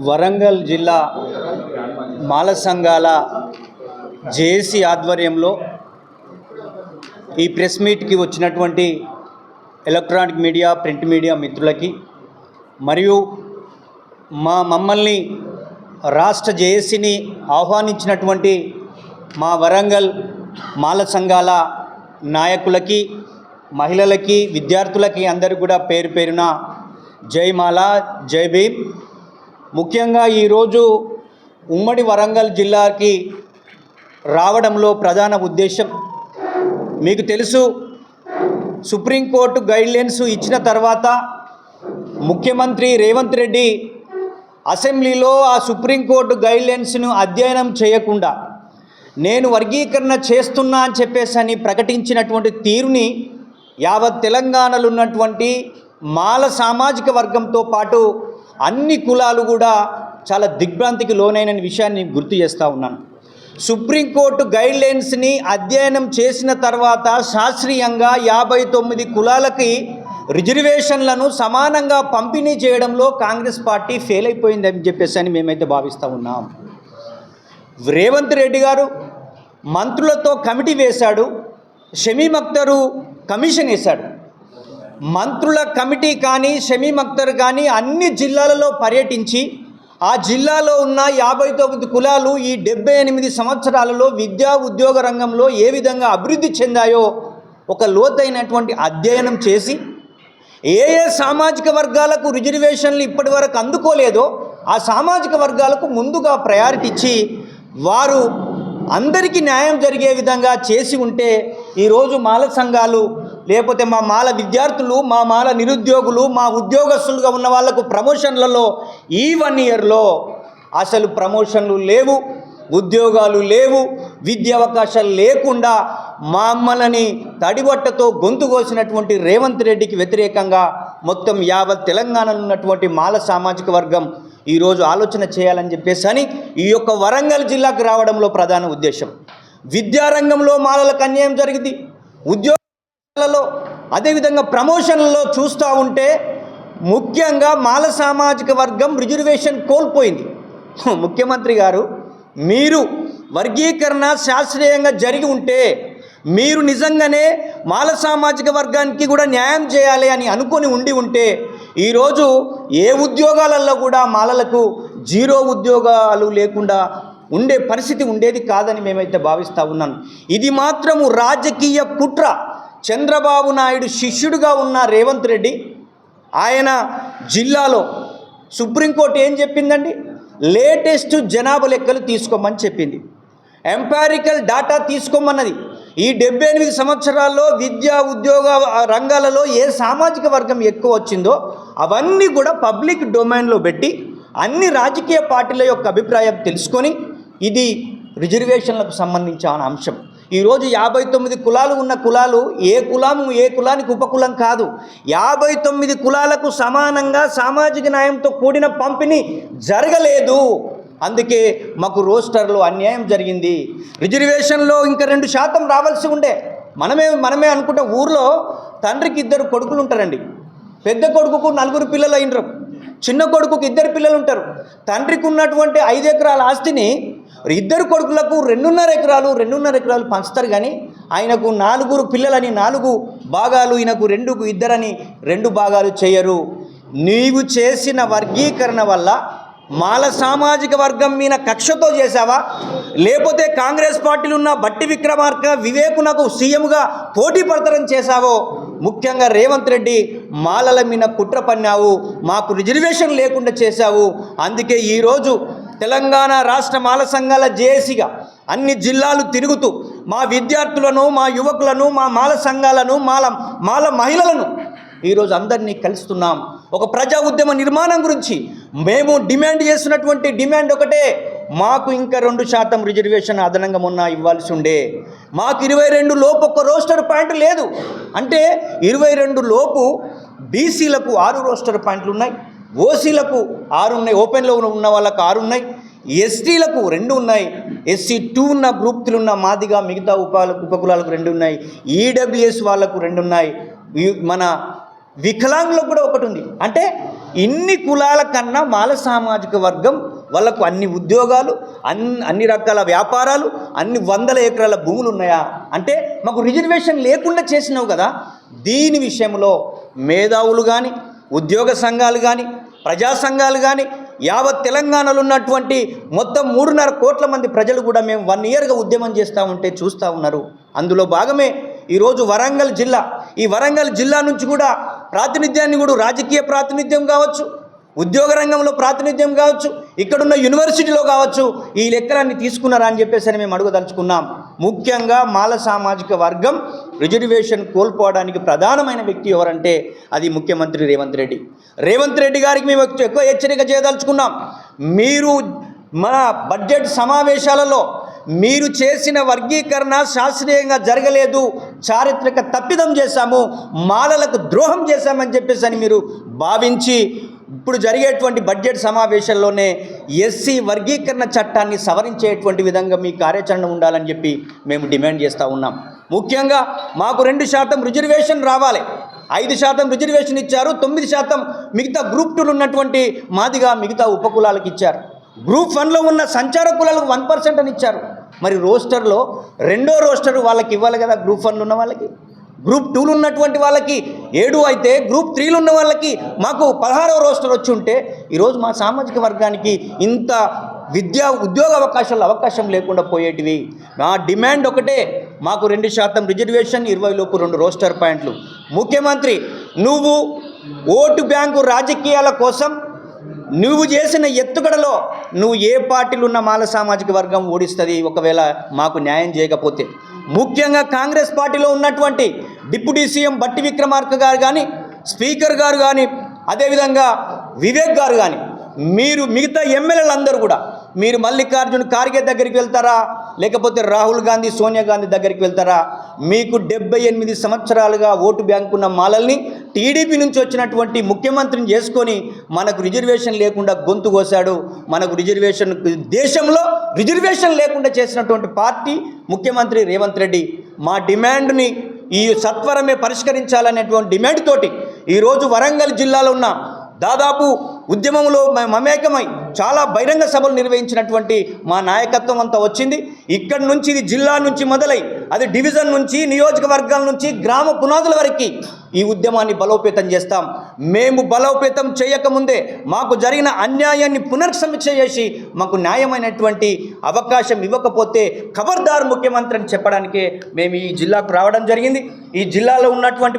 వరంగల్ జిల్లా మాల సంఘాల జేఏసీ ఆధ్వర్యంలో ఈ ప్రెస్ మీట్కి వచ్చినటువంటి ఎలక్ట్రానిక్ మీడియా, ప్రింట్ మీడియా మిత్రులకి మరియు మమ్మల్ని రాష్ట్ర జేఏసీని ఆహ్వానించినటువంటి మా వరంగల్ మాల సంఘాల నాయకులకి, మహిళలకి, విద్యార్థులకి అందరికీ కూడా పేరు పేరున జై మాల, జై భీమ్. ముఖ్యంగా ఈరోజు ఉమ్మడి వరంగల్ జిల్లాకి రావడంలో ప్రధాన ఉద్దేశం, మీకు తెలుసు, సుప్రీంకోర్టు గైడ్లైన్స్ ఇచ్చిన తర్వాత ముఖ్యమంత్రి రేవంత్ రెడ్డి అసెంబ్లీలో ఆ సుప్రీంకోర్టు గైడ్లైన్స్ను అధ్యయనం చేయకుండా నేను వర్గీకరణ చేస్తున్నా అని చెప్పేసి ప్రకటించినటువంటి తీరుని యావత్ తెలంగాణలో ఉన్నటువంటి మాల సామాజిక వర్గంతో పాటు అన్ని కులాలు కూడా చాలా దిగ్భ్రాంతికి లోనైన విషయాన్ని గుర్తు చేస్తూ ఉన్నాను. సుప్రీంకోర్టు గైడ్లైన్స్ని అధ్యయనం చేసిన తర్వాత శాస్త్రీయంగా 59 కులాలకి రిజర్వేషన్లను సమానంగా పంపిణీ చేయడంలో కాంగ్రెస్ పార్టీ ఫెయిల్ అయిపోయిందని చెప్పేసి మేమైతే భావిస్తూ ఉన్నాం. రేవంత్ రెడ్డి గారు మంత్రులతో కమిటీ వేశాడు, షమీమ్ అఖ్తరు కమిషన్ వేశాడు. మంత్రుల కమిటీ కానీ షమీమ్ అఖ్తర్ కానీ అన్ని జిల్లాలలో పర్యటించి ఆ జిల్లాలో ఉన్న 59 కులాలు ఈ 78 సంవత్సరాలలో విద్యా ఉద్యోగ రంగంలో ఏ విధంగా అభివృద్ధి చెందాయో ఒక లోతైనటువంటి అధ్యయనం చేసి ఏ సామాజిక వర్గాలకు రిజర్వేషన్లు ఇప్పటి వరకు అందుకోలేదో ఆ సామాజిక వర్గాలకు ముందుగా ప్రయారిటీ ఇచ్చి వారు అందరికీ న్యాయం జరిగే విధంగా చేసి ఉంటే ఈరోజు మాల సంఘాలు, లేకపోతే మా మాల విద్యార్థులు, మా మాల నిరుద్యోగులు, మా ఉద్యోగస్తులుగా ఉన్న వాళ్లకు ప్రమోషన్లలో ఈ 1 ఇయర్లో అసలు ప్రమోషన్లు లేవు, ఉద్యోగాలు లేవు, విద్యా అవకాశాలు లేకుండా మమ్మల్ని తడిబట్టతో గొంతు కోసినటువంటి రేవంత్ రెడ్డికి వ్యతిరేకంగా మొత్తం యావత్ తెలంగాణలో ఉన్నటువంటి మాల సామాజిక వర్గం ఈరోజు ఆలోచన చేయాలని చెప్పేసి ఈ యొక్క వరంగల్ జిల్లాకు రావడంలో ప్రధాన ఉద్దేశం. విద్యారంగంలో మాలలకు అన్యాయం జరిగింది, ఉద్యోగాలలో అదేవిధంగా ప్రమోషన్లలో చూస్తూ ఉంటే ముఖ్యంగా మాల సామాజిక వర్గం రిజర్వేషన్ కోల్పోయింది. ముఖ్యమంత్రి గారు, మీరు వర్గీకరణ శాస్త్రీయంగా జరిగి ఉంటే మీరు నిజంగానే మాల సామాజిక వర్గానికి కూడా న్యాయం చేయాలి అని అనుకొని ఉంటే ఈరోజు ఏ ఉద్యోగాలలో కూడా మాలలకు 0 ఉద్యోగాలు లేకుండా ఉండే పరిస్థితి ఉండేది కాదని మేమైతే భావిస్తూ ఉన్నాను. ఇది మాత్రము రాజకీయ కుట్ర. చంద్రబాబు నాయుడు శిష్యుడిగా ఉన్న రేవంత్ రెడ్డి ఆయన జిల్లాలో సుప్రీంకోర్టు ఏం చెప్పిందండి? లేటెస్ట్ జనాభా లెక్కలు తీసుకోమని చెప్పింది, ఎంపారికల్ డాటా తీసుకోమన్నది. ఈ 78 సంవత్సరాల్లో విద్యా ఉద్యోగ రంగాలలో ఏ సామాజిక వర్గం ఎక్కువ వచ్చిందో అవన్నీ కూడా పబ్లిక్ డొమైన్లో పెట్టి అన్ని రాజకీయ పార్టీల యొక్క అభిప్రాయం తెలుసుకొని ఇది రిజర్వేషన్లకు సంబంధించిన అంశం. ఈరోజు 59 కులాలు ఉన్న కులాలు ఏ కులానికి ఉపకులం కాదు. 59 కులాలకు సమానంగా సామాజిక న్యాయంతో కూడిన పంపిణీ జరగలేదు. అందుకే మాకు రోస్టర్లో అన్యాయం జరిగింది. రిజర్వేషన్లో ఇంకా 2% రావాల్సి ఉండే. మనమే అనుకుంటాం, ఊర్లో తండ్రికి 2 కొడుకులు ఉంటారండి, పెద్ద కొడుకుకు 4 పిల్లలు అయినరు, చిన్న కొడుకుకు 2 పిల్లలు ఉంటారు. తండ్రికి ఉన్నటువంటి 5 ఎకరాల ఆస్తిని 2 కొడుకులకు 2.5 ఎకరాలు పంచుతారు. కానీ ఆయనకు 4 పిల్లలని 4 భాగాలు, ఈయనకు 2 అని 2 భాగాలు చేయరు. నీవు చేసిన వర్గీకరణ వల్ల మాల సామాజిక వర్గం మీద కక్షతో చేశావా, లేకపోతే కాంగ్రెస్ పార్టీలు ఉన్న బట్టి విక్రమార్క, వివేకునకు సీఎంగా పోటీ పడతారని చేశావో, ముఖ్యంగా రేవంత్ రెడ్డి మాలల మీద కుట్ర పన్నావు, మాకు రిజర్వేషన్ లేకుండా చేశావు. అందుకే ఈరోజు తెలంగాణ రాష్ట్ర మాల సంఘాల జేఏసీగా అన్ని జిల్లాలు తిరుగుతూ మా విద్యార్థులను, మా యువకులను, మా మాల సంఘాలను, మాల మహిళలను ఈరోజు అందరినీ కలుస్తున్నాం. ఒక ప్రజా ఉద్యమ నిర్మాణం గురించి మేము డిమాండ్ చేస్తున్నటువంటి డిమాండ్ ఒకటే, మాకు ఇంకా 2% రిజర్వేషన్ అదనంగా మొన్న ఇవ్వాల్సి ఉండే. మాకు 22 లోపు ఒక్క రోస్టర్ పాయింట్ లేదు. అంటే 22 లోపు బీసీలకు 6 రోస్టర్ పాయింట్లు ఉన్నాయి, ఓసీలకు 6 ఉన్నాయి, ఓపెన్లో ఉన్న వాళ్ళకు 6 ఉన్నాయి, ఎస్టీలకు 2 ఉన్నాయి, SC2 ఉన్న గ్రూప్ 3 ఉన్న మాదిగా మిగతా ఉపకులాలకు 2 ఉన్నాయి, ఈడబ్ల్యూఎస్ వాళ్ళకు 2 ఉన్నాయి, మన వికలాంగులకు కూడా 1 ఉంది. అంటే ఇన్ని కులాల కన్నా మాల సామాజిక వర్గం వాళ్ళకు అన్ని ఉద్యోగాలు, అన్ని రకాల వ్యాపారాలు, అన్ని వందల ఎకరాల భూములు ఉన్నాయా అంటే మాకు రిజర్వేషన్ లేకుండా చేసినావు కదా. దీని విషయంలో మేధావులు కానీ, ఉద్యోగ సంఘాలు కానీ, ప్రజా సంఘాలు కానీ, యావత్ తెలంగాణలో ఉన్నటువంటి మొత్తం 3.5 కోట్ల మంది ప్రజలు కూడా మేము 1 ఇయర్గా ఉద్యమం చేస్తూ ఉంటే చూస్తూ ఉన్నారు. అందులో భాగమే ఈరోజు వరంగల్ జిల్లా. ఈ వరంగల్ జిల్లా నుంచి కూడా ప్రాతినిధ్యాన్ని కూడా రాజకీయ ప్రాతినిధ్యం కావచ్చు, ఉద్యోగ రంగంలో ప్రాతినిధ్యం కావచ్చు, ఇక్కడున్న యూనివర్సిటీలో కావచ్చు, ఈ లెక్కలన్నీ తీసుకున్నారా అని చెప్పేసి మేము అడుగుదలుచుకున్నాం. ముఖ్యంగా మాల సామాజిక వర్గం రిజర్వేషన్ కోల్పోవడానికి ప్రధానమైన వ్యక్తి ఎవరంటే అది ముఖ్యమంత్రి రేవంత్ రెడ్డి గారికి మేము ఎక్కువ హెచ్చరిక చేయదలుచుకున్నాం. మీరు మన బడ్జెట్ సమావేశాలలో మీరు చేసిన వర్గీకరణ శాస్త్రీయంగా జరగలేదు, చారిత్రక తప్పిదం చేశాము, మాలలకు ద్రోహం చేశామని చెప్పేసి మీరు భావించి ఇప్పుడు జరిగేటువంటి బడ్జెట్ సమావేశాల్లోనే ఎస్సీ వర్గీకరణ చట్టాన్ని సవరించేటువంటి విధంగా మీ కార్యాచరణ ఉండాలని చెప్పి మేము డిమాండ్ చేస్తూ ఉన్నాం. ముఖ్యంగా మాకు 2% రిజర్వేషన్ రావాలి. 5% రిజర్వేషన్ ఇచ్చారు, 9% మిగతా గ్రూప్ 2 ఉన్నటువంటి మాదిగా మిగతా ఉపకులాలకు ఇచ్చారు. గ్రూప్ 1లో ఉన్న సంచార కులాలకు 1% అని ఇచ్చారు. మరి రోస్టర్లో 2వ రోస్టర్ వాళ్ళకి ఇవ్వాలి కదా. గ్రూప్ 1లో ఉన్న వాళ్ళకి, గ్రూప్ 2లో ఉన్నటువంటి వాళ్ళకి 7 అయితే గ్రూప్ 3లో ఉన్న వాళ్ళకి మాకు 16వ రోస్టర్ వచ్చి ఉంటే ఈరోజు మా సామాజిక వర్గానికి ఇంత ఉద్యోగ అవకాశం లేకుండా పోయేటివి. మా డిమాండ్ ఒకటే, మాకు 2% రిజర్వేషన్, 20 లోపు 2 రోస్టర్ పాయింట్లు. ముఖ్యమంత్రి, నువ్వు ఓటు బ్యాంకు రాజకీయాల కోసం నువ్వు చేసిన ఎత్తుగడలో నువ్వు ఏ పార్టీలు ఉన్న మాల సామాజిక వర్గం ఓడిస్తుంది ఒకవేళ మాకు న్యాయం చేయకపోతే. ముఖ్యంగా కాంగ్రెస్ పార్టీలో ఉన్నటువంటి డిప్యూటీ సీఎం బట్టి విక్రమార్క గారు కానీ, స్పీకర్ గారు కానీ, అదేవిధంగా వివేక్ గారు కానీ, మీరు మిగతా ఎమ్మెల్యేలు అందరూ కూడా మీరు మల్లికార్జున ఖార్గే దగ్గరికి వెళ్తారా, లేకపోతే రాహుల్ గాంధీ, సోనియా గాంధీ దగ్గరికి వెళ్తారా? మీకు 78 సంవత్సరాలుగా ఓటు బ్యాంకు ఉన్న మాలల్ని టీడీపీ నుంచి వచ్చినటువంటి ముఖ్యమంత్రిని చేసుకొని మనకు రిజర్వేషన్ లేకుండా గొంతు కోసాడు. మనకు రిజర్వేషన్, దేశంలో రిజర్వేషన్ లేకుండా చేసినటువంటి పార్టీ ముఖ్యమంత్రి రేవంత్ రెడ్డి. మా డిమాండ్ని ఈ సత్వరమే పరిష్కరించాలనేటువంటి డిమాండ్ తోటి ఈరోజు వరంగల్ జిల్లాలో ఉన్న దాదాపు ఉద్యమంలో మమేకమై చాలా బహిరంగ సభలు నిర్వహించినటువంటి మా నాయకత్వం అంతా వచ్చింది. ఇక్కడి నుంచి ఇది జిల్లా నుంచి మొదలై అది డివిజన్ నుంచి, నియోజకవర్గాల నుంచి, గ్రామ పునాదుల వరకు ఈ ఉద్యమాన్ని బలోపేతం చేస్తాం. మేము బలోపేతం చేయకముందే మాకు జరిగిన అన్యాయాన్ని పునర్సమీక్ష చేసి మాకు న్యాయమైనటువంటి అవకాశం ఇవ్వకపోతే ఖబర్దార్ ముఖ్యమంత్రి అని చెప్పడానికే మేము ఈ జిల్లాకు రావడం జరిగింది. ఈ జిల్లాలో ఉన్నటువంటి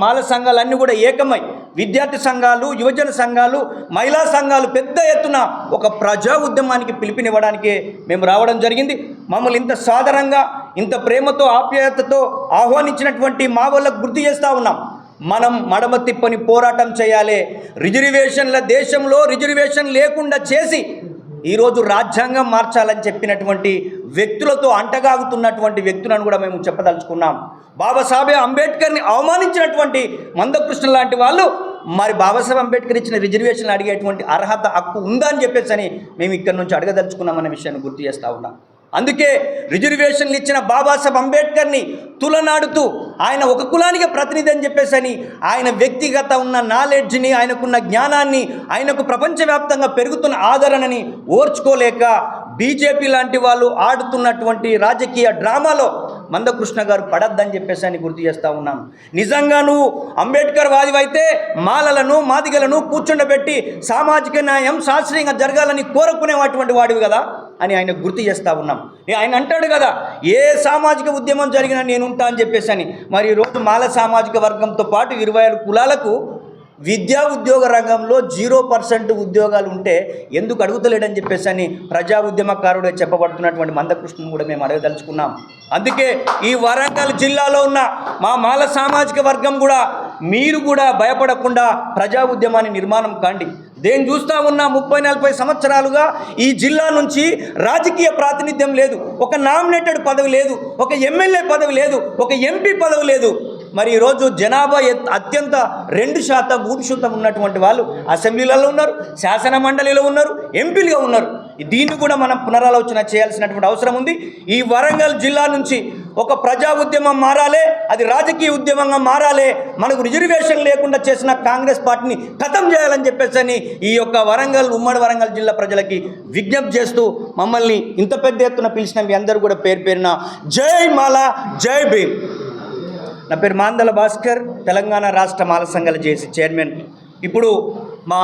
మాల సంఘాలన్నీ కూడా ఏకమై, విద్యార్థి సంఘాలు, యువజన సంఘాలు, మహిళా సంఘాలు పెద్ద ఎత్తున ఒక ప్రజా ఉద్యమానికి పిలుపునివ్వడానికే మేము రావడం జరిగింది. మమ్మల్ని ఇంత సాధారణంగా, ఇంత ప్రేమతో, ఆప్యాయతతో ఆహ్వానించినటువంటి మా వాళ్ళకు గుర్తు చేస్తూ ఉన్నాం. మనం మడమ తిప్పని పోరాటం చేయాలి. రిజర్వేషన్ల దేశంలో రిజర్వేషన్ లేకుండా చేసి ఈరోజు రాజ్యాంగం మార్చాలని చెప్పినటువంటి వ్యక్తులతో అంటగాగుతున్నటువంటి వ్యక్తులను కూడా మేము చెప్పదలుచుకున్నాం. బాబాసాహెబ్ అంబేద్కర్ని అవమానించినటువంటి మందకృష్ణ లాంటి వాళ్ళు మరి బాబాసాహెబ్ అంబేద్కర్ ఇచ్చిన రిజర్వేషన్ అడిగేటువంటి అర్హత, హక్కు ఉందా అని చెప్పేసి మేము ఇక్కడి నుంచి అడగదలుచుకున్నామన్న విషయాన్ని గుర్తు చేస్తూ ఉన్నాం. అందుకే రిజర్వేషన్లు ఇచ్చిన బాబాసాహెబ్ అంబేద్కర్ని తులనాడుతూ ఆయన ఒక కులానికి ప్రతినిధి అని చెప్పేసి ఆయన వ్యక్తిగత ఉన్న నాలెడ్జ్ని, ఆయనకున్న జ్ఞానాన్ని, ఆయనకు ప్రపంచవ్యాప్తంగా పెరుగుతున్న ఆదరణని ఓర్చుకోలేక బీజేపీ లాంటి వాళ్ళు ఆడుతున్నటువంటి రాజకీయ డ్రామాలో మందకృష్ణ గారు పడద్దని చెప్పేసి గుర్తు చేస్తూ ఉన్నాం. నిజంగా నువ్వు అంబేద్కర్ వాదివైతే మాలలను, మాదిగలను కూర్చుండబెట్టి సామాజిక న్యాయం శాస్త్రీయంగా జరగాలని కోరుకునేటువంటి వాడివి కదా అని ఆయన గుర్తు చేస్తూ ఉన్నాం. ఆయన అంటాడు కదా, ఏ సామాజిక ఉద్యమం జరిగినా నేను ఉంటా అని చెప్పేసి. మరి ఈరోజు మాల సామాజిక వర్గంతో పాటు 26 కులాలకు విద్యా ఉద్యోగ రంగంలో 0% ఉద్యోగాలు ఉంటే ఎందుకు అడుగుతలేడని చెప్పేసి ప్రజా ఉద్యమకారుడే చెప్పబడుతున్నటువంటి మందకృష్ణను కూడా మేము అడగదలుచుకున్నాం. అందుకే ఈ వరంగల్ జిల్లాలో ఉన్న మా మాల సామాజిక వర్గం కూడా మీరు కూడా భయపడకుండా ప్రజా ఉద్యమాన్ని నిర్మాణం కాండి. దేని చూస్తూ ఉన్నా 30-40 సంవత్సరాలుగా ఈ జిల్లా నుంచి రాజకీయ ప్రాతినిధ్యం లేదు, ఒక నామినేటెడ్ పదవి లేదు, ఒక ఎమ్మెల్యే పదవి లేదు, ఒక ఎంపీ పదవి లేదు. మరి ఈరోజు జనాభా అత్యంత 2%, 3% ఉన్నటువంటి వాళ్ళు అసెంబ్లీలలో ఉన్నారు, శాసన మండలిలో ఉన్నారు, ఎంపీలుగా ఉన్నారు. దీన్ని కూడా మనం పునరాలోచన చేయాల్సినటువంటి అవసరం ఉంది. ఈ వరంగల్ జిల్లా నుంచి ఒక ప్రజా ఉద్యమం మారాలి, అది రాజకీయ ఉద్యమంగా మారాలి. మనకు రిజర్వేషన్ లేకుండా చేసిన కాంగ్రెస్ పార్టీని ఖతం చేయాలని చెప్పేసి ఈ యొక్క ఉమ్మడి వరంగల్ జిల్లా ప్రజలకి విజ్ఞప్తి చేస్తూ మమ్మల్ని ఇంత పెద్ద ఎత్తున పిలిచిన మీ అందరూ కూడా పేరు పేరున జై మాల, జై భీమ్. నా పేరు మాందల భాస్కర్, తెలంగాణ రాష్ట్ర మాల సంఘాల జేఏసీ చైర్మన్. ఇప్పుడు మా